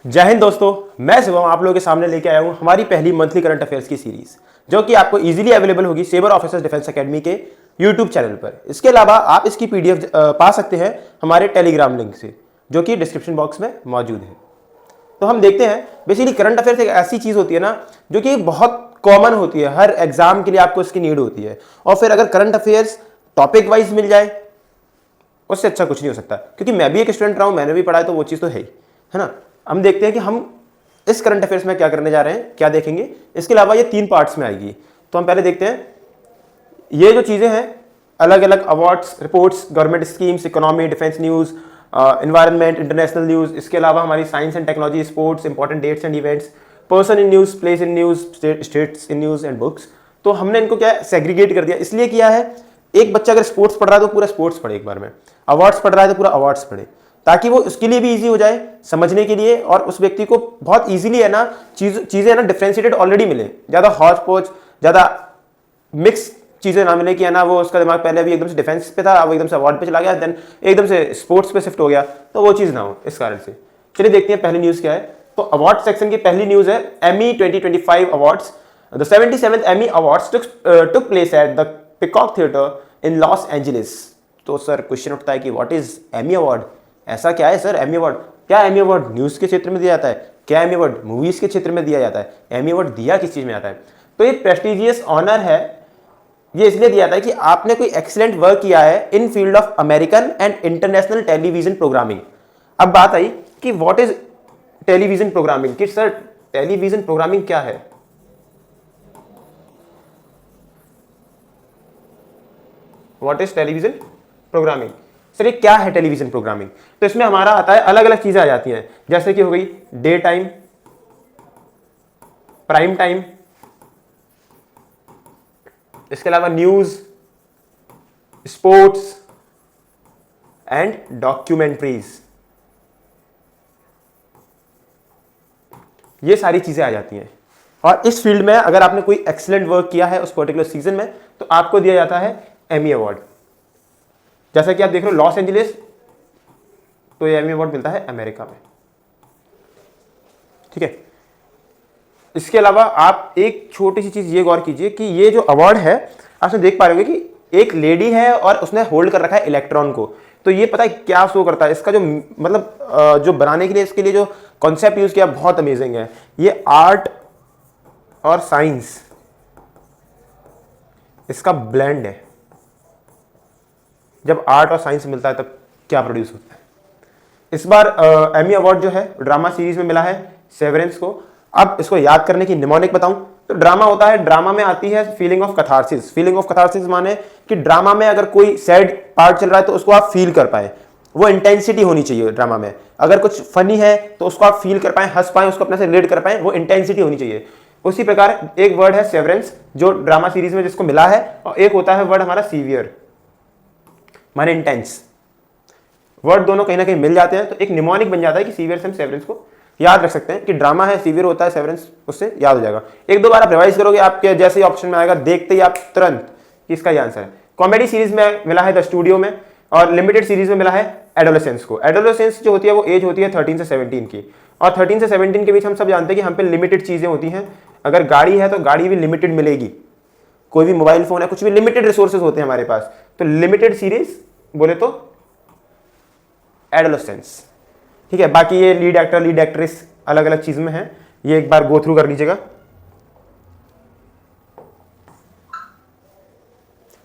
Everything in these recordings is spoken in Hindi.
जय हिंद दोस्तों, मैं शिवम आप लोगों के सामने लेके आया हूं हमारी पहली मंथली करंट अफेयर्स की सीरीज, जो कि आपको इजीली अवेलेबल होगी सेबर ऑफिसर्स डिफेंस एकेडमी के यूट्यूब चैनल पर। इसके अलावा आप इसकी पीडीएफ पा सकते हैं हमारे टेलीग्राम लिंक से, जो कि डिस्क्रिप्शन बॉक्स में मौजूद है। तो हम देखते हैं, बेसिकली करंट अफेयर्स एक ऐसी चीज होती है ना, जो कि बहुत कॉमन होती है, हर एग्जाम के लिए आपको इसकी नीड होती है। और फिर अगर करंट अफेयर्स टॉपिक वाइज मिल जाए, उससे अच्छा कुछ नहीं हो सकता। क्योंकि मैं भी एक स्टूडेंट रहा हूं, मैंने भी पढ़ा है, तो वो चीज़ तो है ना। हम देखते हैं कि हम इस करंट अफेयर्स में क्या करने जा रहे हैं, क्या देखेंगे। इसके अलावा ये 3 पार्ट्स में आएगी। तो हम पहले देखते हैं ये जो चीज़ें हैं, अलग अलग awards, reports, government schemes, economy, defence news, environment, international news. इसके अलावा हमारी science and technology, sports, important dates and events, person in news, place in news, states in news and books. तो हमने इनको क्या सेग्रीगेट कर दिया। इसलिए किया है, एक बच्चा अगर स्पोर्ट्स पढ़ रहा है तो पूरा स्पोर्ट्स पढ़े एक बार में, अवार्ड्स पढ़ रहा है तो पूरा अवार्ड्स पढ़े, ताकि वो उसके लिए भी इजी हो जाए समझने के लिए, और उस व्यक्ति को बहुत इजीली है ना चीजें है ना डिफरेंशिएटेड ऑलरेडी मिले, ज्यादा हौच पौच, ज्यादा मिक्स चीजें ना मिले कि है ना वो उसका दिमाग पहले भी एकदम से डिफेंस पे था, अब एकदम से अवार्ड पे चला गया, देन एकदम से स्पोर्ट्स पे शिफ्ट हो गया, तो वो चीज ना हो इस कारण से। चलिए देखते हैं पहली न्यूज क्या है। तो अवार्ड सेक्शन की पहली न्यूज है Emmy 2025 awards. The 77th Emmy awards took place at the Peacock Theatre in Los Angeles. तो सर क्वेश्चन उठता है कि व्हाट इज एमी अवार्ड, ऐसा क्या है सर एमी अवार्ड? क्या एमी अवार्ड न्यूज़ के क्षेत्र में दिया जाता है? क्या एमी अवार्ड मूवीज़ के क्षेत्र में दिया जाता है? एमी अवार्ड दिया किस चीज़ में जाता है? तो ये प्रेस्टिजियस ऑनर है। ये इसलिए दिया जाता है कि आपने कोई एक्सीलेंट वर्क किया है in field of American and international television programming. अब बात आई कि व्हाट इज टेलीविजन प्रोग्रामिंग, कि सर टेलीविजन प्रोग्रामिंग क्या है? What is television programming? Sir ये क्या है टेलीविजन प्रोग्रामिंग? तो इसमें हमारा आता है, अलग अलग चीजें आ जाती हैं, जैसे कि हो गई डे टाइम, प्राइम टाइम, इसके अलावा न्यूज, स्पोर्ट्स एंड डॉक्यूमेंट्रीज। ये सारी चीजें आ जाती हैं। और इस फील्ड में अगर आपने कोई एक्सीलेंट वर्क किया है उस पर्टिकुलर सीजन में, तो आपको दिया जाता है एमी अवार्ड। जैसा कि आप देख रहे हो लॉस एंजलिस, तो ये एमी अवार्ड मिलता है अमेरिका में, ठीक है। इसके अलावा आप एक छोटी सी चीज ये गौर कीजिए कि ये जो अवार्ड है, आपने देख पा रहे होंगे कि एक लेडी है और उसने होल्ड कर रखा है इलेक्ट्रॉन को। तो ये पता है क्या शो करता है? इसका जो मतलब जो बनाने के लिए, इसके लिए जो कॉन्सेप्ट यूज किया बहुत अमेजिंग है। ये आर्ट और साइंस, इसका ब्लेंड है। जब आर्ट और साइंस मिलता है तब क्या प्रोड्यूस होता है। इस बार एमी अवार्ड जो है ड्रामा सीरीज में मिला है सेवरेंस को। अब इसको याद करने की निमोनिक बताऊं तो ड्रामा होता है, ड्रामा में आती है feeling of catharsis. Feeling of catharsis माने कि ड्रामा में अगर कोई सैड पार्ट चल रहा है तो उसको आप फील कर पाए, वो इंटेंसिटी होनी चाहिए ड्रामा में। अगर कुछ फनी है तो उसको आप फील कर पाए, हंस पाए, उसको अपने से रिलेट कर पाए, वो इंटेंसिटी होनी चाहिए। उसी प्रकार एक वर्ड है सेवरेंस जो ड्रामा सीरीज में जिसको मिला है, और एक होता है वर्ड हमारा सीवियर, माने इंटेंस। वर्ड दोनों कहीं ना कहीं मिल जाते हैं तो एक निमोनिक बन जाता है कि सीवियर से हम सेवरेंस को याद रख सकते हैं कि ड्रामा है, सीवियर होता है, सेवरेंस उससे याद हो जाएगा। एक दो बार आप रिवाइज करोगे, आपके जैसे ही ऑप्शन में आएगा देखते ही आप तुरंत इसका ये आंसर है। कॉमेडी सीरीज में मिला है द स्टूडियो में, और लिमिटेड सीरीज में मिला है एडोलेसेंस को। एडोलेसेंस जो होती है वो एज होती है 13 से 17 की, और 13 से 17 के बीच हम सब जानते हैं कि हम पे लिमिटेड चीजें होती हैं। अगर गाड़ी है तो गाड़ी भी लिमिटेड मिलेगी, कोई भी मोबाइल फोन है, कुछ भी लिमिटेड रिसोर्सेज होते हैं हमारे पास। तो लिमिटेड सीरीज बोले तो एडोलेसेंस, ठीक है। बाकी ये लीड एक्टर, लीड एक्ट्रेस अलग अलग चीज में है, ये एक बार गो थ्रू कर लीजिएगा।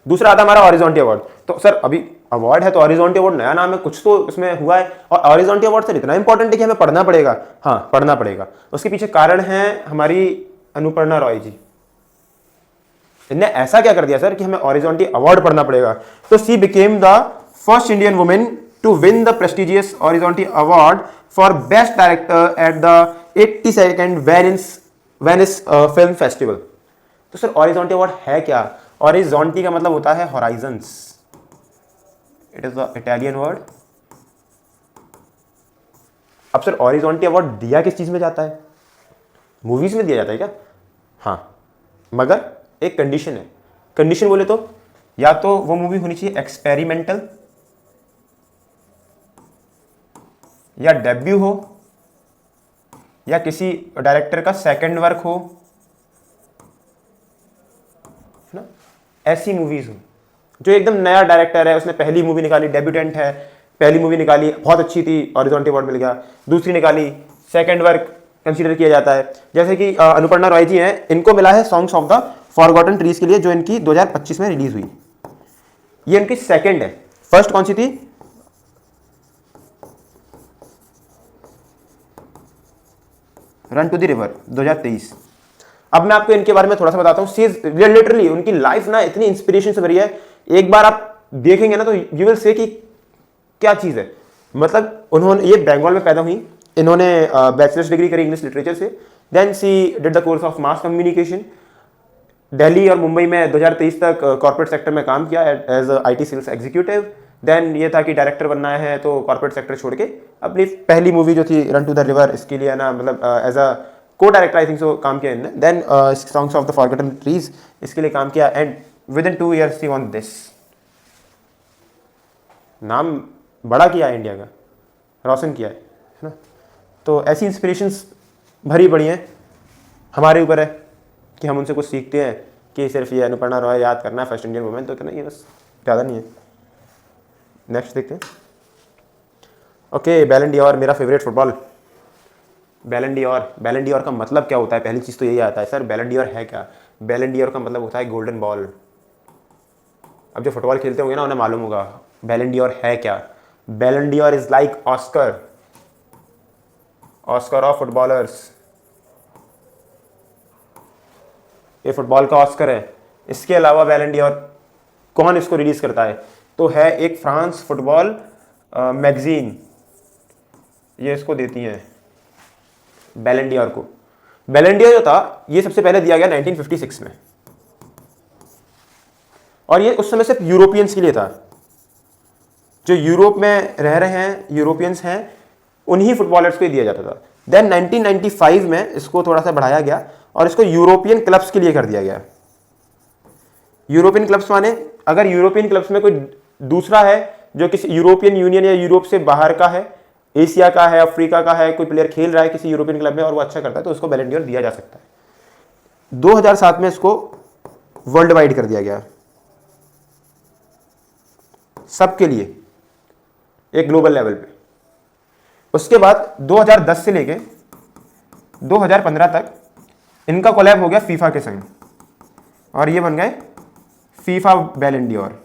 दूसरा आता हमारा हॉरिजॉन्टल अवार्ड। तो सर अभी अवार्ड है तो हॉरिजॉन्टल अवार्ड नया नाम है, कुछ तो इसमें हुआ है। और हॉरिजॉन्टल अवार्ड सर इतना इंपॉर्टेंट है कि हमें पढ़ना पड़ेगा? हाँ, पढ़ना पड़ेगा। उसके पीछे कारण है हमारी अनुपर्णा रॉय जी। इन्हें ऐसा क्या कर दिया सर कि हमें हॉरिजॉन्टल अवार्ड पढ़ना पड़ेगा? तो she became the first Indian women to win the prestigious Horizonte Award for Best Director at the 82nd Venice Film Festival। तो सर Horizonte Award है क्या? Horizonte का मतलब होता है horizons, it is the Italian word। अब सर Horizonte Award दिया किस चीज में जाता है? मूवीज में दिया जाता है क्या? हाँ, मगर एक कंडीशन है। कंडीशन बोले तो या तो वो मूवी होनी चाहिए एक्सपेरिमेंटल, या डेब्यू हो, या किसी डायरेक्टर का सेकंड वर्क हो, है ना, ऐसी मूवीज हो। जो एकदम नया डायरेक्टर है, उसने पहली मूवी निकाली, डेब्यूटेंट है, पहली मूवी निकाली, बहुत अच्छी थी, ऑरिजोंटी अवार्ड मिल गया, दूसरी निकाली, सेकंड वर्क कंसीडर किया जाता है। जैसे कि अनुपर्णा रॉय जी हैं, इनको मिला है songs of the forgotten trees के लिए, जो इनकी 2025 में रिलीज हुई। ये इनकी सेकंड है। फर्स्ट कौन सी थी? Run to the river 2023। अब मैं आपको इनके बारे में थोड़ा सा बताता हूँ। लिटरली उनकी लाइफ ना इतनी इंस्पिरेशन से भरी है, एक बार आप देखेंगे ना तो यू विल से कि क्या चीज़ है। मतलब उन्होंने, ये बंगाल में पैदा हुई, इन्होंने बैचलर्स डिग्री करी इंग्लिश लिटरेचर से, then she did the course of mass communication. Delhi और मुंबई में 2023 तक कॉर्पोरेट सेक्टर में काम किया as IT sales executive. Then ये था कि डायरेक्टर बनना है, तो कॉर्पोरेट सेक्टर छोड़ के अपनी पहली मूवी जो थी रन टू द रिवर, इसके लिए ना मतलब एज अ को डायरेक्टर आई थिंक सो काम किया इन्होंने। Then songs of the forgotten trees, इसके लिए काम किया, and with in 2 years she on this. नाम बड़ा किया है, इंडिया का रोशन किया है ना। तो ऐसी इंस्पिरेशंस भरी पड़ी हैं, हमारे ऊपर है कि हम उनसे कुछ सीखते हैं कि सिर्फ ये अनुपर्णा रॉय याद करना है, फर्स्ट इंडियन वुमेन, तो इतना ही है बस, ज़्यादा नहीं है। नेक्स्ट देखते हैं। ओके, बैलन डी'ओर मेरा फेवरेट फुटबॉल। बैलन डी'ओर का मतलब क्या होता है? पहली चीज़ तो यही आता है, सर बैलन डी'ओर है क्या? बैलन डी'ओर का मतलब होता है गोल्डन बॉल। अब जो फुटबॉल खेलते होंगे ना उन्हें मालूम होगा बैलन डी'ओर है क्या। बैलन d'Or is like Oscar of footballers. ये फुटबॉल का ऑस्कर है। इसके अलावा बैलन डी'ओर कौन इसको रिलीज करता है? तो है एक फ्रांस फुटबॉल मैगजीन, ये इसको देती है बैलन डी'ओर को। बैलन डी'ओर जो था ये सबसे पहले दिया गया 1956 में, और ये उस समय सिर्फ यूरोपियंस के लिए था। जो यूरोप में रह रहे हैं, यूरोपियंस हैं, उन्हीं फुटबॉलर्स को ही दिया जाता था। देन 1995 में इसको थोड़ा सा बढ़ाया गया और इसको यूरोपियन क्लब्स के लिए कर दिया गया। यूरोपियन क्लब्स माने अगर यूरोपियन क्लब्स में कोई दूसरा है जो किसी यूरोपियन यूनियन या यूरोप से बाहर का है, एशिया का है, अफ्रीका का है, कोई प्लेयर खेल रहा है किसी यूरोपियन क्लब में और वो अच्छा करता है, तो उसको बैलन डी'ओर दिया जा सकता है। 2007 में इसको वर्ल्ड वाइड कर दिया गया, सबके लिए, एक ग्लोबल लेवल पे। उसके बाद 2010 से लेके 2015 तक इनका कोलैब हो गया फीफा के संग, और ये बन गए फीफा बैलन डी'ओर।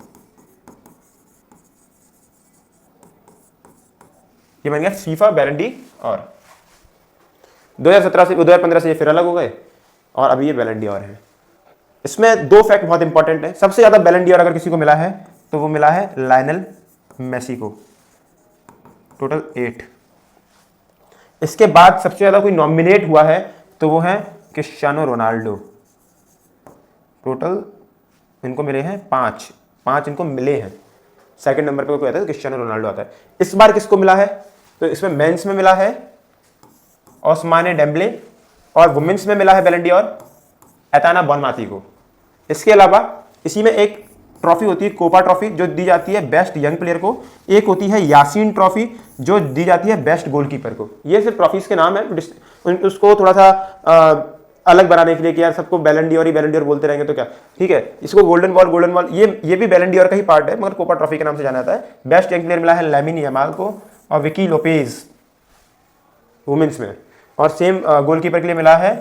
ये बन गया फीफा बैलन डी'ओर। 2017 से 2015 से ये फिर अलग हो गए और अभी ये बैलन डी'ओर है। इसमें 2 फैक्ट बहुत इंपॉर्टेंट है। सबसे ज्यादा बैलन डी'ओर अगर किसी को मिला है तो वो मिला है लायनल मेसी को, टोटल 8। इसके बाद सबसे ज्यादा कोई नॉमिनेट हुआ है तो वो है क्रिस्टियानो रोनाल्डो, टोटल इनको मिले हैं 5 इनको मिले हैं। सेकंड नंबर पे कोई आता है तो क्रिस्टियानो रोनाल्डो आता है। इस बार किसको मिला है? तो इसमें मेंस में मिला है ओस्माने डेम्बले, और वुमेन्स में मिला है बैलन डी'ओर एताना बोनमाती को। इसके अलावा इसी में एक ट्रॉफी होती है, कोपा ट्रॉफी, जो दी जाती है बेस्ट यंग प्लेयर को। एक होती है यासीन ट्रॉफी, जो दी जाती है बेस्ट गोलकीपर को। ये सिर्फ ट्रॉफीज के नाम है, उसको थोड़ा सा अलग बनाने के लिए कि यार सबको बैलन डी'ओर बोलते रहेंगे तो क्या, ठीक है। इसको गोल्डन बॉल ये भी बैलन डी'ओर का ही पार्ट है, मगर कोपा ट्रॉफी के नाम से जाना जाता है। बेस्ट यंग प्लेयर मिला है लामिन यमाल को और विकी लोपेज वुमेन्स में, और सेम गोलकीपर के लिए मिला है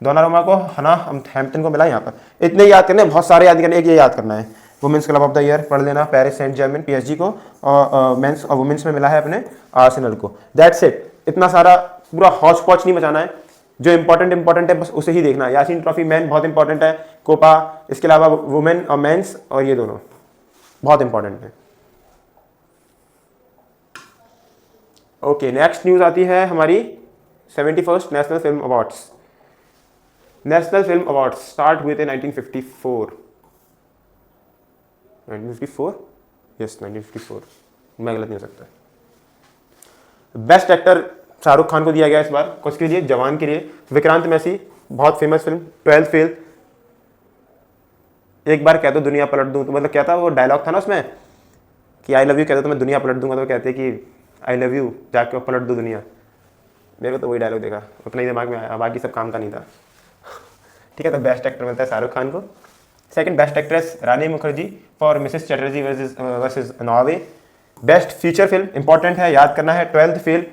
दोनारुमा को, हना हैम्पटन को मिला यहाँ पर। इतने याद करने, बहुत सारे याद करने, एक ये याद करना है। Women's club of the year पढ़ लेना, पेरिस सेंट जर्मन PSG को, और मेंस और वुमेन्स में मिला है अपने आर्सेनल को। That's it. इतना सारा पूरा हौच पौच नहीं मचाना है, जो इंपॉर्टेंट है बस उसे ही देखना है। यासीन ट्रॉफी मैन बहुत इंपॉर्टेंट है, कोपा, इसके अलावा वुमेन और मेंस, और ये दोनों बहुत इंपॉर्टेंट है। ओके, नेक्स्ट न्यूज आती है हमारी 71st national film awards. National film awards start हुए थे 1954। 1954? यस, 1954, मैं गलत नहीं हो सकता। बेस्ट एक्टर शाहरुख खान को दिया गया इस बार, कुछ के लिए, जवान के लिए। विक्रांत मैसी, बहुत फेमस फिल्म, 12th फेल। एक बार कह दो दुनिया पलट दूं, तो मतलब क्या था वो डायलॉग था ना उसमें कि आई लव यू कहते तो मैं दुनिया पलट दूंगा, तो कहते कि आई लव यू जाके पलट दो दुनिया। मेरे को तो वही डायलॉग देखा, उतना ही दिमाग में आया, बाकी सब काम का नहीं था। ठीक है, तो बेस्ट एक्टर मिलता है शाहरुख खान को। Second best actress Rani Mukherjee for Mrs Chatterjee versus Norway. Best feature film important है, याद करना है, 12th फेल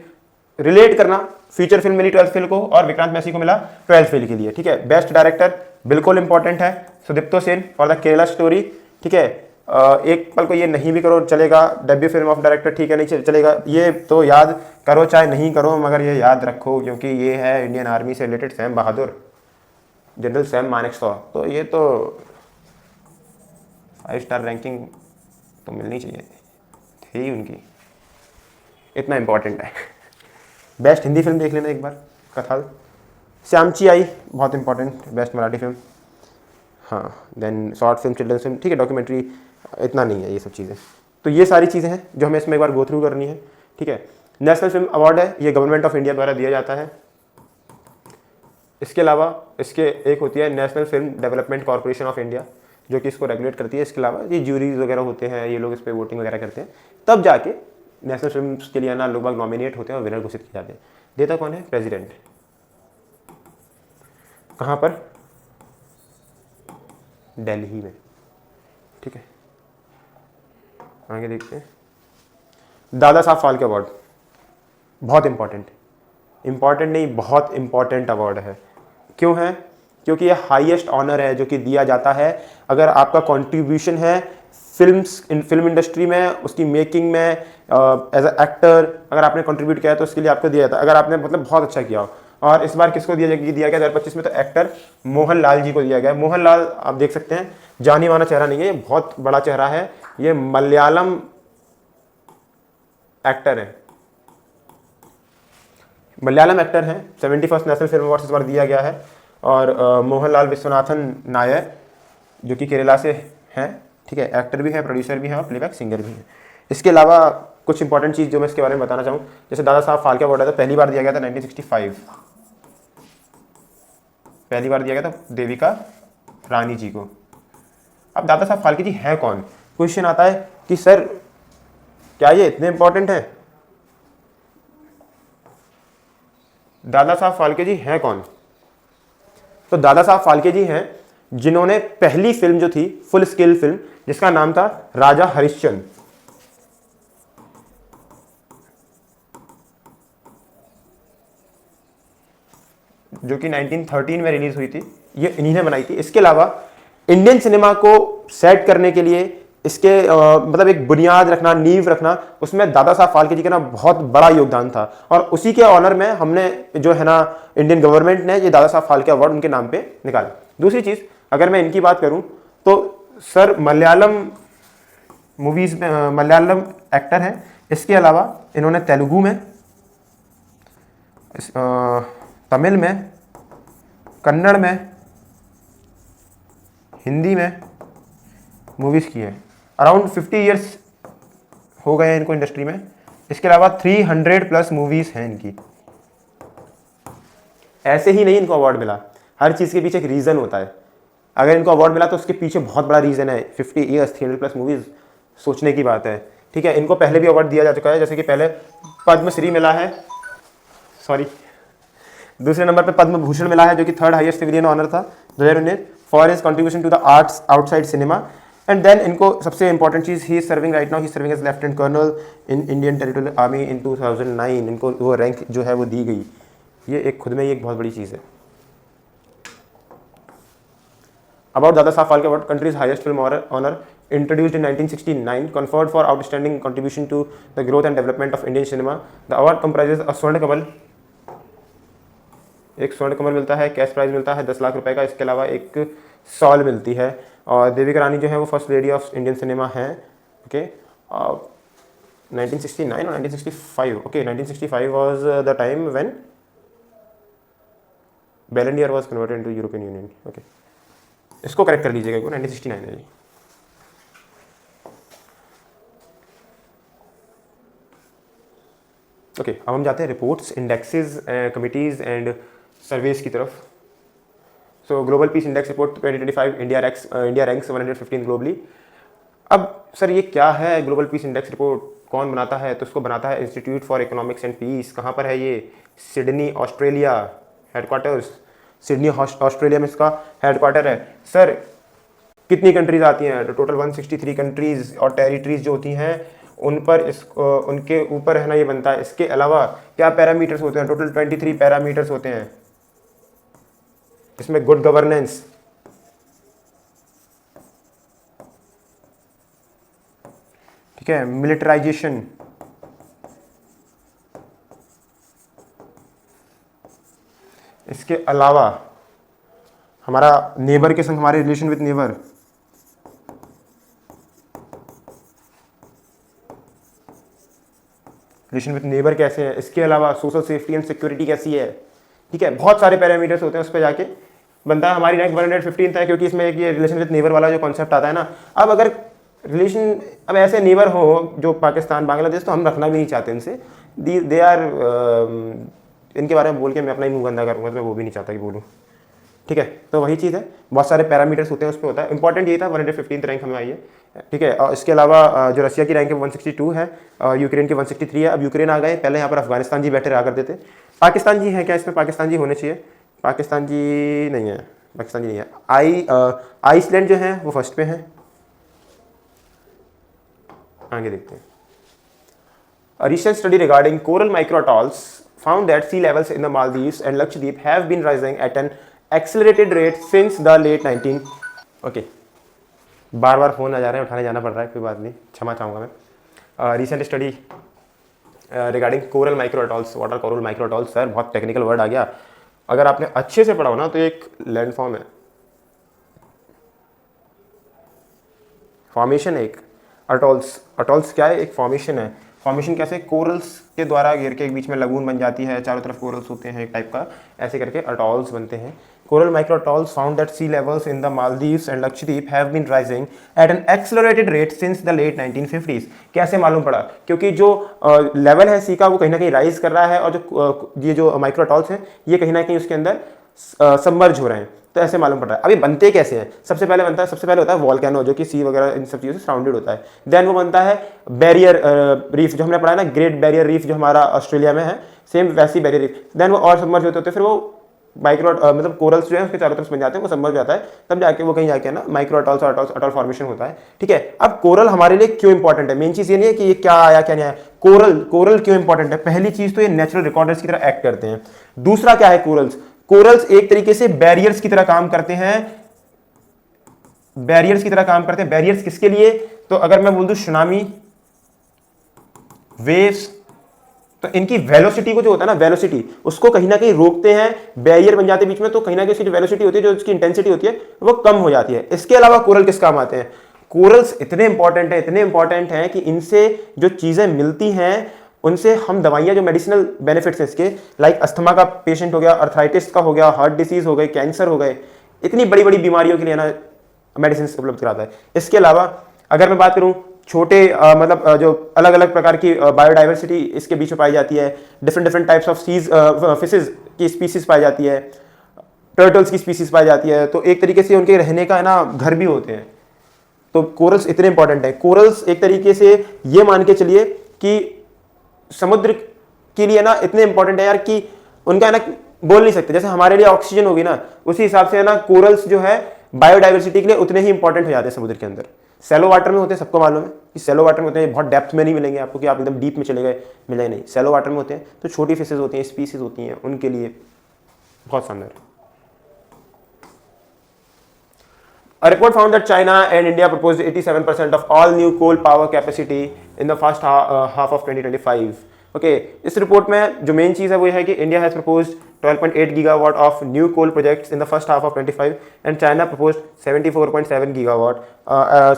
रिलेट करना, फीचर फिल्म मिली 12th फेल को और विक्रांत मैसी को मिला 12th फेल के लिए। ठीक है, बेस्ट डायरेक्टर बिल्कुल इंपॉर्टेंट है, Sudipto Sen for the Kerala story. ठीक है, एक पल को ये नहीं भी करो चलेगा, डेब्यू फिल्म ऑफ डायरेक्टर, ठीक है, नहीं चलेगा, ये तो याद करो चाहे नहीं करो, मगर ये याद रखो क्योंकि ये है इंडियन आर्मी से रिलेटेड सैम बहादुर, जनरल सैम मानेकशॉ, तो ये तो 5 स्टार रैंकिंग तो मिलनी चाहिए थी उनकी, इतना इंपॉर्टेंट है। बेस्ट हिंदी फिल्म देख लेना एक बार, कथाल, श्यामची आई, बहुत इंपॉर्टेंट, बेस्ट मराठी फिल्म। हाँ, then short film, children film, ठीक है, डॉक्यूमेंट्री इतना नहीं है ये सब चीज़ें। तो ये सारी चीज़ें हैं जो हमें इसमें एक बार गो थ्रू करनी है। ठीक है, नेशनल फिल्म अवार्ड है, ये गवर्नमेंट ऑफ इंडिया द्वारा दिया जाता है। इसके अलावा इसके एक होती है national film development corporation of India, जो कि इसको रेगुलेट करती है। इसके अलावा ये ज्यूरीज वगैरह होते हैं, ये लोग इस पर वोटिंग वगैरह करते हैं, तब जाके नेशनल फिल्म के लिए ना लोग बाग नॉमिनेट होते हैं और विनर घोषित किए जाते हैं। देता कौन है? प्रेसिडेंट। कहाँ पर? दिल्ली में। ठीक है, आगे देखते हैं। दादा साहब फाल्के अवार्ड बहुत इंपॉर्टेंट नहीं, बहुत इंपॉर्टेंट अवार्ड है। क्यों है? क्योंकि ये हाईएस्ट ऑनर है जो कि दिया जाता है अगर आपका कंट्रीब्यूशन है फिल्म इंडस्ट्री में, उसकी मेकिंग में, एज अ एक्टर अगर आपने कंट्रीब्यूट किया है तो उसके लिए आपको दिया जाता है, अगर आपने मतलब बहुत अच्छा किया हो। और इस बार किसको दिया गया 2025 में? तो एक्टर मोहन लाल जी को दिया गया। मोहन लाल आप देख सकते हैं, जानी माना चेहरा नहीं है, ये बहुत बड़ा चेहरा है, ये मलयालम एक्टर है, मलयालम एक्टर हैं। 71st नेशनल फिल्म अवार्ड इस बार दिया गया है। और मोहनलाल विश्वनाथन नायर जो कि केरला से हैं, ठीक है, एक्टर भी है, प्रोड्यूसर भी है और प्लेबैक सिंगर भी है। इसके अलावा कुछ इंपॉर्टेंट चीज़ जो मैं इसके बारे में बताना चाहूँ, जैसे दादा साहब फाल्के अवार्ड है तो पहली बार दिया गया था 1965, पहली बार दिया गया था देविका रानी जी को। अब दादा साहब फाल्के जी हैं कौन? क्वेश्चन आता है कि सर क्या ये इतने इंपॉर्टेंट है? दादा साहब फाल्के जी हैं कौन? तो दादा साहब फाल्के जी हैं जिन्होंने पहली फिल्म जो थी फुल स्केल फिल्म, जिसका नाम था राजा हरिश्चंद्र, जो कि 1913 में रिलीज हुई थी, ये इन्हीं ने बनाई थी। इसके अलावा इंडियन सिनेमा को सेट करने के लिए इसके मतलब एक बुनियाद रखना, नींव रखना, उसमें दादा साहब फाल्के जी का ना बहुत बड़ा योगदान था। और उसी के ऑनर में हमने जो है ना इंडियन गवर्नमेंट ने ये दादा साहब फाल्के अवार्ड उनके नाम पे निकाला। दूसरी चीज़ अगर मैं इनकी बात करूं तो सर मलयालम मूवीज़ में मलयालम एक्टर हैं। इसके अलावा इन्होंने तेलुगु में, तमिल में, कन्नड़ में, हिंदी में मूवीज़ की है। अराउंड 50 ईयर्स हो गए हैं इनको इंडस्ट्री में। इसके अलावा 300+ मूवीज़ हैं इनकी। ऐसे ही नहीं इनको अवार्ड मिला, हर चीज़ के पीछे एक रीज़न होता है। अगर इनको अवार्ड मिला तो उसके पीछे बहुत बड़ा रीज़न है। 50 ईयर्स 300+ मूवीज़, सोचने की बात है। ठीक है, इनको पहले भी अवार्ड दिया जा चुका है, जैसे कि पहले पद्मश्री मिला है, दूसरे नंबर पे पद्म भूषण मिला है जो कि 3rd हाईएस्ट सिविलियन ऑनर था 2019 for his contribution to the arts outside cinema. And then इनको सबसे इंपॉर्टेंट चीज़, he is serving right now, he serving as lieutenant colonel in Indian territorial army in 2009। इनको वो रैंक जो है वो दी गई। ये एक खुद में ही एक बहुत बड़ी चीज़ है। About Dada Saheb Phalke award, country's highest film honour, introduced in 1969, conferred for outstanding contribution to the growth and development of Indian cinema. The award comprises a स्वर्ण कमल, एक स्वर्ण कमल मिलता है, कैश प्राइज मिलता है 10 लाख रुपए का। इसके अलावा एक सॉल मिलती है। और देविका रानी जो है वो first lady of Indian cinema हैं। ओके, 1969 और 1965। Okay, 1965 was the time when बैलन year was converted into European Union. Okay, इसको करेक्ट कर लीजिएगा, 1969 है। ओके, अब हम जाते हैं reports, indexes, committees and surveys की तरफ। So global peace index report 2025, India ranks 115 globally. अब सर ये क्या है ग्लोबल पीस इंडेक्स रिपोर्ट, कौन बनाता है? तो उसको बनाता है institute for economics and peace. कहाँ पर है ये? Sydney Australia, headquarters Sydney Australia में इसका हेडक्वार्टर है। सर कितनी कंट्रीज आती हैं? टोटल 163 कंट्रीज और टेरिटरीज जो होती हैं उन पर उनके ऊपर है ना ये बनता है। इसके अलावा क्या पैरामीटर्स होते हैं? टोटल 23 पैरामीटर्स होते हैं। इसमें गुड गवर्नेंस, ठीक है, मिलिटराइजेशन, इसके अलावा हमारा नेबर के संग हमारे रिलेशन विद नेबर, कैसे है, इसके अलावा सोशल सेफ्टी एंड सिक्योरिटी कैसी है, ठीक है। बहुत सारे पैरामीटर्स होते हैं, उस पर जाके बनता है। हमारी रैंक 115 है क्योंकि इसमें एक ये रिलेशन विद नेबर वाला जो कॉन्सेप्ट आता है ना। अब अगर रिलेशन, अब ऐसे नेबर हो जो पाकिस्तान बांग्लादेश, तो हम रखना भी नहीं चाहते इनसे। दे आर इनके बारे में बोल के मैं अपना ही मुंह गंदा करूँगा, तो मैं वो भी नहीं चाहता कि बोलूँ, ठीक है। तो वही चीज़ है, बहुत सारे पैरामीटर्स होते हैं, उस पर होता है। इंपॉर्टेंट ये था 115 रैंक हमें आई है, ठीक है। और इसके अलावा जो रशिया की रैंक है 162 है, यूक्रेन की 163 है। अब यूक्रेन आ गए, पहले यहाँ पर अफगानिस्तान जी बैठे रहा करते थे। पाकिस्तान जी है क्या इसमें? पाकिस्तान जी होने चाहिए। पाकिस्तान जी नहीं है, पाकिस्तान जी नहीं है। आइसलैंड जो है वो फर्स्ट पे है। आगे देखते हैं। A recent study regarding coral microatolls found that sea levels in the Maldives and Lakshadweep have been rising at an accelerated rate since the late 19। Okay, बार बार फ़ोन आ जा रहे हैं, उठाने जाना पड़ रहा है, कोई बात नहीं, क्षमा चाहूँगा मैं। Recent study regarding coral microatolls, water coral microatolls. Sir बहुत टेक्निकल वर्ड आ गया, अगर आपने अच्छे से पढ़ा हो ना तो एक लैंडफॉर्म है, फॉर्मेशन है एक। अटॉल्स क्या है? एक फॉर्मेशन है। फॉर्मेशन कैसे? कोरल्स के द्वारा घेर के एक बीच में लगून बन जाती है, चारों तरफ कोरल्स होते हैं एक टाइप का, ऐसे करके अटॉल्स बनते हैं। Coral microatolls found that sea levels in the Maldives and Lakshadweep have been rising at an accelerated rate since the late 1950s। कैसे मालूम पड़ा? क्योंकि जो लेवल है सी का वो कहीं ना कहीं राइज कर रहा है, और जो ये जो माइक्रोअटॉल्स हैं ये कहीं ना कहीं उसके अंदर सबमर्ज हो रहे हैं। तो ऐसे मालूम पड़ रहा है। अभी बनते कैसे हैं? सबसे पहले होता है वॉल्केनो, जो कि सी वगैरह इन सब चीज़ों से सराउंडेड होता है। देन वो बनता है बैरियर रीफ, जो हमने पढ़ा है ना, ग्रेट बैरियर रीफ जो हमारा ऑस्ट्रेलिया में है, सेम वैसी बैरियर रीफ। देन वो और सबमर्ज होते फिर वो माइक्रो मतलब कोरल्स जो है उसके चारों तरफ बन जाते हैं, वो सबमर्ज जाता है, तब जाके वो कहीं जाके ना माइक्रोअटॉल्स और अटॉल फॉर्मेशन होता है, ठीक है। अब कोरल हमारे लिए क्यों इंपॉर्टेंट है? मेन चीज़ ये नहीं है कि ये क्या आया क्या नहीं आया। कोरल क्यों इंपॉर्टेंट है? पहली चीज़ तो ये नेचुरल रिकॉर्डर्स की तरह एक्ट करते हैं। दूसरा क्या है? कोरल्स एक तरीके से बैरियर्स की तरह काम करते हैं। बैरियर्स किसके लिए? तो अगर मैं बोल दूं सुनामी, वेव्स, तो इनकी वेलोसिटी को जो होता है ना, वेलोसिटी उसको कहीं ना कहीं रोकते हैं, बैरियर बन जाते हैं बीच में, तो कहीं ना कहीं उसकी जो वेलोसिटी होती है, जो उसकी इंटेंसिटी होती है, वो कम हो जाती है। इसके अलावा कोरल किस काम आते हैं? कोरल्स इतने इंपॉर्टेंट हैं कि इनसे जो चीजें मिलती हैं उनसे हम दवाइयाँ, जो मेडिसिनल बेनिफिट्स हैं इसके, लाइक अस्थमा का पेशेंट हो गया, अर्थराइटिस का हो गया, हार्ट डिसीज हो गए, कैंसर हो गए, इतनी बड़ी बड़ी बीमारियों के लिए ना मेडिसिन उपलब्ध कराता है। इसके अलावा अगर मैं बात करूं छोटे मतलब जो अलग अलग प्रकार की बायोडाइवर्सिटी इसके बीच में पाई जाती है, different types of seas fishes की स्पीसीज पाई जाती है, टर्टल्स की स्पीसीज पाई जाती है, तो एक तरीके से उनके रहने का है ना घर भी होते हैं। तो कोरल्स इतने इंपॉर्टेंट है। कोरल्स एक तरीके से ये मान के चलिए कि समुद्र के लिए ना इतने इंपॉर्टेंट है यार कि उनका है ना बोल नहीं सकते। जैसे हमारे लिए ऑक्सीजन होगी ना, उसी हिसाब से है ना कोरल्स जो है बायोडाइवर्सिटी के लिए उतने ही इंपॉर्टेंट हो जाते हैं समुद्र के अंदर। सेलो वाटर में होते हैं, सबको मालूम है कि सेलो वाटर में होते हैं, बहुत डेप्थ में नहीं मिलेंगे आपको कि आप एकदम डीप में चले गए, मिले नहीं। सेलो वाटर में होते हैं, तो छोटी फिशेज होती हैं, स्पीसीज होती हैं, उनके लिए बहुत शानदार। A report found that China and India proposed 87% of all new coal power capacity in the first half of 2025. Okay, इस रिपोर्ट में जो मेन चीज़ है वो है कि India has proposed 12.8 gigawatt of new coal projects in the first half of 25 and China proposed 74.7 gigawatt,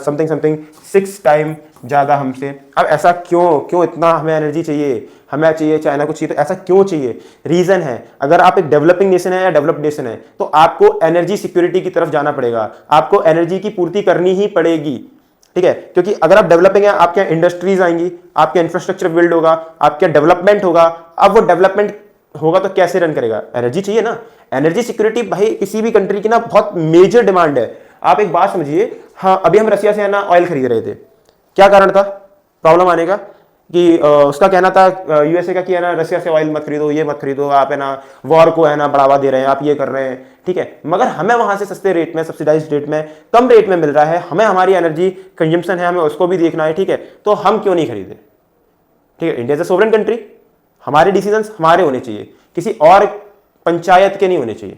something 6 time ज़्यादा हमसे। अब ऐसा क्यों इतना हमें एनर्जी चाहिए, हमें चाहिए, चाइना को चाहिए, तो ऐसा क्यों चाहिए? रीज़न है, अगर आप एक डेवलपिंग नेशन है या डेवलप्ड नेशन है तो आपको एनर्जी सिक्योरिटी की तरफ जाना पड़ेगा, आपको एनर्जी की पूर्ति करनी ही पड़ेगी, ठीक है। क्योंकि अगर आप डेवलपिंग है, आपके इंडस्ट्रीज आएंगी, आपके इंफ्रास्ट्रक्चर बिल्ड होगा, आपका डेवलपमेंट होगा। अब वो डेवलपमेंट होगा तो कैसे रन करेगा? एनर्जी चाहिए ना। एनर्जी सिक्योरिटी भाई किसी भी कंट्री की ना बहुत मेजर डिमांड है। आप एक बात समझिए, हाँ अभी हम रसिया से है ना ऑयल खरीद रहे थे, क्या कारण था प्रॉब्लम आने का? कि उसका कहना था, यूएसए का कि है ना रशिया से ऑयल मत खरीदो, ये मत खरीदो, आप है ना वॉर को है ना बढ़ावा दे रहे हैं, आप ये कर रहे हैं, ठीक है। मगर हमें वहां से सस्ते रेट में, सब्सिडाइज्ड रेट में, कम रेट में मिल रहा है, हमें हमारी एनर्जी कंजम्पशन है, हमें उसको भी देखना है, ठीक है। तो हम क्यों नहीं खरीदे, ठीक है। India is a sovereign country, हमारे डिसीजंस हमारे होने चाहिए, किसी और पंचायत के नहीं होने चाहिए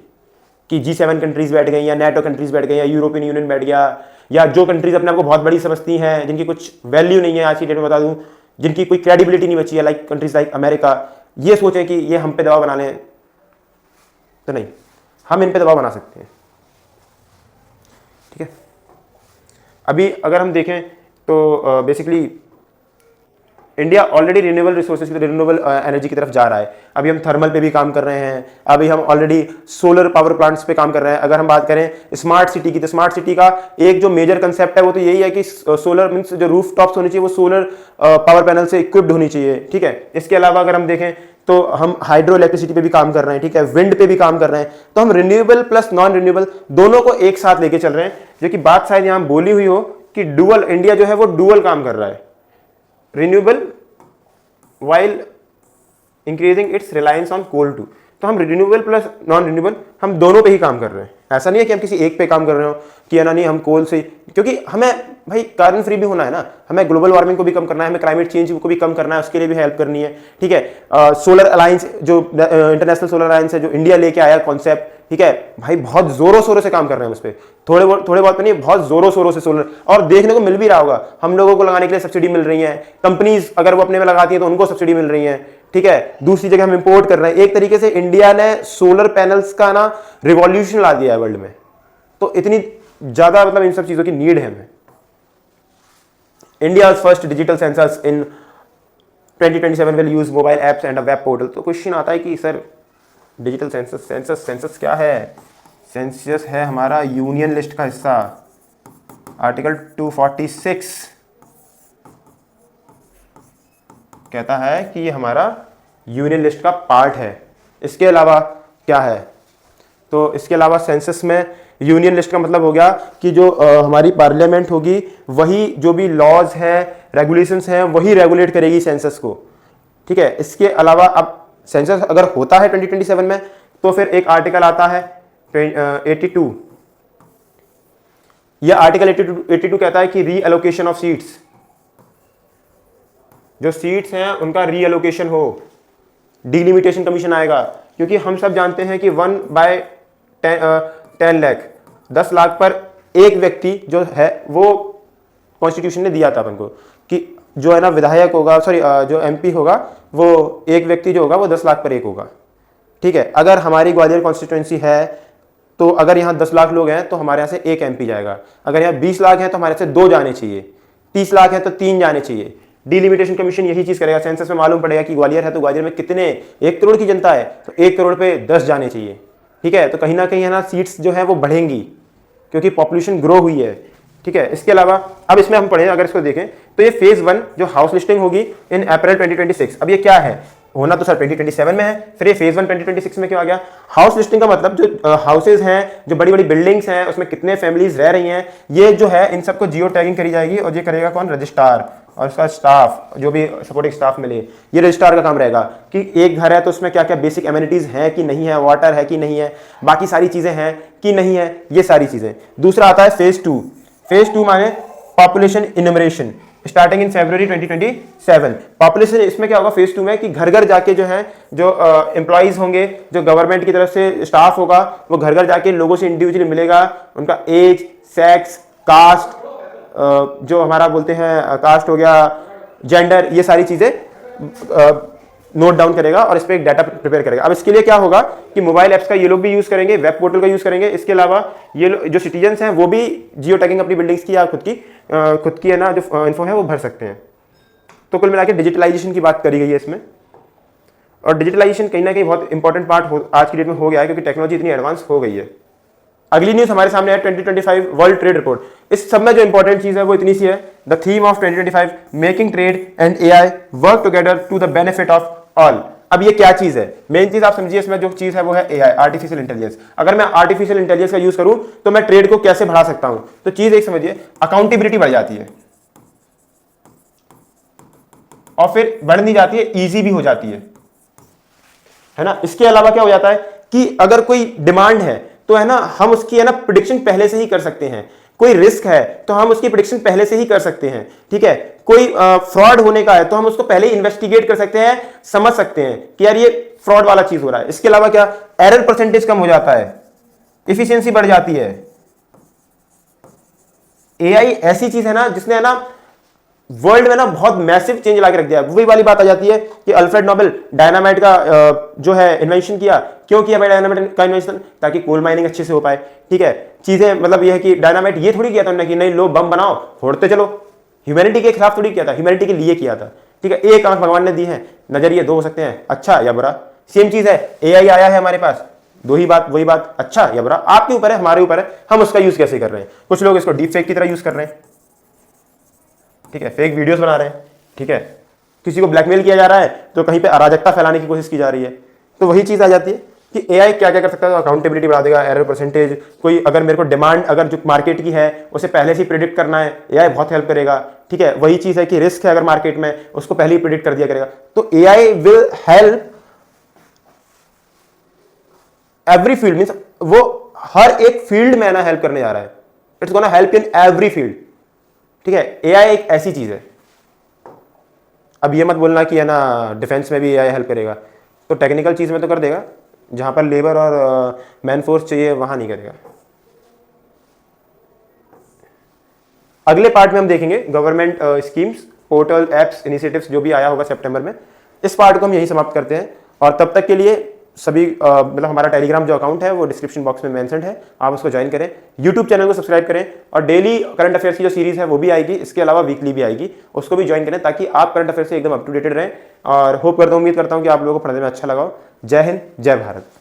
कि G7 कंट्रीज बैठ गई या नेटो कंट्रीज बैठ गई या यूरोपियन यूनियन बैठ गया, या जो कंट्रीज अपने आपको बहुत बड़ी समझती हैं, जिनकी कुछ वैल्यू नहीं है आज की डेट में, बता दूं, जिनकी कोई क्रेडिबिलिटी नहीं बची है, लाइक कंट्रीज लाइक अमेरिका, ये सोचें कि ये हम पे दबाव बना लें, तो नहीं, हम इन पे दबाव बना सकते हैं, ठीक है। अभी अगर हम देखें तो basically India already renewable resources की, रिन्यूएबल एनर्जी की तरफ जा रहा है। अभी हम थर्मल पे भी काम कर रहे हैं, अभी हम ऑलरेडी सोलर पावर प्लांट्स पे काम कर रहे हैं। अगर हम बात करें स्मार्ट सिटी की, तो स्मार्ट सिटी का एक जो मेजर कंसेप्ट है वो तो यही है कि सोलर मीन्स जो रूफ टॉप्स होनी चाहिए वो सोलर पावर पैनल से इक्विप्ड होनी चाहिए, ठीक है। इसके अलावा अगर हम देखें तो हम हाइड्रो इलेक्ट्रिसिटी पे भी काम कर रहे हैं, ठीक है, विंड पे भी काम कर रहे हैं। तो हम रिन्यूएबल प्लस नॉन रिन्यूएबल दोनों को एक साथ लेके चल रहे हैं, जो कि बात शायद यहां बोली हुई हो कि डुअल, इंडिया जो है वो डुअल काम कर रहा है, renewable while increasing its reliance on coal too. तो हम रिन्यूएबल प्लस नॉन रिन्यूएबल हम दोनों पे ही काम कर रहे हैं। ऐसा नहीं है कि हम किसी एक पे काम कर रहे हो कि है ना नहीं हम कोल से, क्योंकि हमें भाई कार्बन फ्री भी होना है ना, हमें ग्लोबल वार्मिंग को भी कम करना है, हमें क्लाइमेट चेंज को भी कम करना है, उसके लिए भी हेल्प करनी है, ठीक है। सोलर अलायंस जो इंटरनेशनल सोलर अलायंस है जो इंडिया लेके आया कॉन्सेप्ट, ठीक है भाई, बहुत जोरों शोरों से काम कर रहे हैं उस पर, थोड़े बहुत नहीं, बहुत जोरों शोरों से सोलर, और देखने को मिल भी रहा होगा, हम लोगों को लगाने के लिए सब्सिडी मिल रही है, कंपनीज अगर वो अपने में लगाती है तो उनको सब्सिडी मिल रही है, ठीक है। दूसरी जगह हम इंपोर्ट कर रहे हैं। एक तरीके से इंडिया ने सोलर पैनल्स का ना रिवॉल्यूशन ला दिया है वर्ल्ड में। तो इतनी ज्यादा मतलब इन सब चीजों की नीड है हमें। India first digital sensors in 2027 will use mobile apps and a web portal. तो क्वेश्चन आता है कि सर डिजिटल सेंसस क्या है? सेंसस है हमारा यूनियन लिस्ट का हिस्सा, आर्टिकल 246 कहता है कि ये हमारा यूनियन लिस्ट का पार्ट है। इसके अलावा क्या है? तो इसके अलावा सेंसस में यूनियन लिस्ट का मतलब हो गया कि जो हमारी पार्लियामेंट होगी वही जो भी लॉज हैं, रेगुलेशंस हैं, वही रेगुलेट करेगी सेंसस को, ठीक है। इसके अलावा अब सेंसस अगर होता है 2027 में तो फिर एक आर्टिकल आता है 82। यह आर्टिकल 82 कहता है कि रीएलोकेशन ऑफ सीट्स, जो सीट्स हैं उनका रीएलोकेशन हो, डिलिमिटेशन कमीशन आएगा। क्योंकि हम सब जानते हैं कि 1/10 लाख, 10 लाख पर एक व्यक्ति जो है वो कॉन्स्टिट्यूशन ने दिया था अपन को कि जो है ना विधायक होगा, सॉरी जो एमपी होगा वो एक व्यक्ति जो होगा वो 10 लाख पर एक होगा, ठीक है। अगर हमारी ग्वालियर कॉन्स्टिट्यूंसी है तो अगर यहाँ 10 लाख लोग हैं तो हमारे यहाँ से एक एमपी जाएगा, अगर यहाँ 20 लाख है तो हमारे से 2 जाने चाहिए, 30 लाख है तो 3 जाने चाहिए। डिलिमिटेशन कमीशन यही चीज करेगा। सेंसस में मालूम पड़ेगा कि ग्वालियर है तो ग्वालियर में कितने, 1 करोड़ की जनता है तो 1 करोड़ पे 10 जाने चाहिए, ठीक है। तो कहीं ना कहीं है ना सीट्स जो है वो बढ़ेंगी क्योंकि पॉपुलेशन ग्रो हुई है, ठीक है। इसके अलावा अब इसमें हम पढ़ें, अगर इसको देखें तो ये फेज 1 जो हाउस लिस्टिंग होगी इन अप्रैल 2026। अब ये क्या है, होना तो सर 2027 में है, फिर ये फेज 1 2026 में क्यों आ गया? हाउस लिस्टिंग का मतलब जो हाउसेज हैं, जो बड़ी बड़ी बिल्डिंग्स हैं, उसमें कितने फैमिलीज रह रही हैं, ये जो है इन सबको जियो टैगिंग करी जाएगी और ये करेगा कौन? रजिस्ट्रार और उसका स्टाफ, जो भी सपोर्टिंग स्टाफ मिले, ये रजिस्ट्रार का काम रहेगा कि एक घर है तो उसमें क्या क्या बेसिक एमिनिटीज हैं कि नहीं है, वाटर है कि नहीं है, बाकी सारी चीजें हैं कि नहीं है, ये सारी चीजें। दूसरा आता है फेज 2। फेज 2 माने population enumeration, starting in February 2027। Population इसमें क्या होगा फेज 2 में कि घर घर जाके जो है जो एम्प्लॉइज होंगे, जो गवर्नमेंट की तरफ से स्टाफ होगा, वो घर घर जाके लोगों से इंडिविजुअली मिलेगा, उनका एज, सेक्स, कास्ट, जो हमारा बोलते हैं कास्ट हो गया, जेंडर, ये सारी चीजें नोट डाउन करेगा और इस पर एक डाटा प्रिपेयर करेगा। अब इसके लिए क्या होगा कि मोबाइल ऐप्स का ये लोग भी यूज करेंगे, वेब पोर्टल का यूज करेंगे। इसके अलावा ये जो सिटीजन्स हैं वो भी जियो टैगिंग अपनी बिल्डिंग्स की या खुद की है ना जो इन्फो है वो भर सकते हैं। तो कुल मिला के डिजिटलाइजेशन की बात करी गई है इसमें, और डिजिटलाइजेशन कहीं ना कहीं बहुत इंपॉर्टेंट पार्ट आज की डेट में हो गया है क्योंकि टेक्नोलॉजी इतनी एडवांस हो गई है। अगली न्यूज हमारे सामने है 2025 वर्ल्ड ट्रेड रिपोर्ट। इस सब में जो इंपॉर्टेंट चीज है वो इतनी सी है, the theme of 2025 making trade and AI work together to the benefit of all. अब ये क्या चीज है? मेन चीज आप समझिए इसमें जो चीज है वो है एआई, आर्टिफिशियल इंटेलिजेंस। अगर मैं आर्टिफिशियल इंटेलिजेंस का यूज करूं तो मैं ट्रेड को कैसे बढ़ा सकता हूं? तो चीज एक समझिए, अकाउंटेबिलिटी बढ़ जाती है और फिर बढ़ नहीं जाती है, ईजी भी हो जाती है ना। इसके अलावा क्या हो जाता है कि अगर कोई डिमांड है तो है ना, हम उसकी है ना प्रिडिक्शन पहले से ही कर सकते हैं। कोई रिस्क है तो हम उसकी प्रिडिक्शन पहले से ही कर सकते हैं, ठीक है। कोई फ्रॉड होने का है तो हम उसको पहले ही इन्वेस्टिगेट कर सकते हैं, समझ सकते हैं कि यार ये फ्रॉड वाला चीज हो रहा है। इसके अलावा क्या, एरर परसेंटेज कम हो जाता है, इफिशियंसी बढ़ जाती है। एआई ऐसी चीज है ना जिसने है ना वर्ल्ड में ना बहुत मैसिव चेंज ला के रख दिया। वही वाली बात आ जाती है कि अल्फ्रेड नोबेल डायनामाइट का जो है इन्वेंशन किया। क्यों किया भाई डायनामाइट का इन्वेंशन? ताकि कोल माइनिंग अच्छे से हो पाए, ठीक है। चीजें मतलब यह है कि डायनामाइट ये थोड़ी किया था उन्होंने कि नहीं लो बम बनाओ फोड़ते चलो, ह्यूमैनिटी के खिलाफ थोड़ी किया था, ह्यूमैनिटी के लिए किया था, ठीक है। एक आंख भगवान ने दी है, नजरिए दो हो सकते हैं, अच्छा या बुरा। सेम चीज है, एआई आया है हमारे पास, दो ही बात, वही बात, अच्छा या बुरा। आपके ऊपर है, हमारे ऊपर है, हम उसका यूज कैसे कर रहे हैं। कुछ लोग इसको डीप फेक की तरह यूज कर रहे हैं, ठीक है, फेक वीडियोस बना रहे हैं, ठीक है। किसी को ब्लैकमेल किया जा रहा है तो कहीं पे अराजकता फैलाने की कोशिश की जा रही है। तो वही चीज आ जाती है कि एआई क्या क्या कर सकता है। अकाउंटेबिलिटी बढ़ा देगा, एरर परसेंटेज, कोई अगर मेरे को डिमांड अगर जो मार्केट की है उसे पहले से प्रिडिक्ट करना है, एआई बहुत हेल्प करेगा, ठीक है। वही चीज है कि रिस्क है अगर मार्केट में, उसको पहले ही प्रिडिक्ट कर दिया करेगा। तो AI will help every field, means वो हर एक फील्ड में ना हेल्प करने जा रहा है। It's gonna help in every field, ठीक है। एआई एक ऐसी चीज है। अब ये मत बोलना कि है ना डिफेंस में भी एआई हेल्प करेगा, तो टेक्निकल चीज में तो कर देगा, जहां पर लेबर और मैन फोर्स चाहिए वहां नहीं करेगा। अगले पार्ट में हम देखेंगे government schemes, portal, apps, initiatives जो भी आया होगा सितंबर में। इस पार्ट को हम यही समाप्त करते हैं और तब तक के लिए सभी मतलब हमारा टेलीग्राम जो अकाउंट है वो डिस्क्रिप्शन बॉक्स में मेंशन है, आप उसको ज्वाइन करें। यूट्यूब चैनल को सब्सक्राइब करें और डेली करंट अफेयर्स की जो सीरीज है वो भी आएगी, इसके अलावा वीकली भी आएगी, उसको भी ज्वाइन करें ताकि आप करंट अफेयर्स से एकदम अप टू डेटेड रहें। और उम्मीद करता हूँ कि आप लोगों को पढ़ने में अच्छा लगा हो। जय हिंद, जय भारत।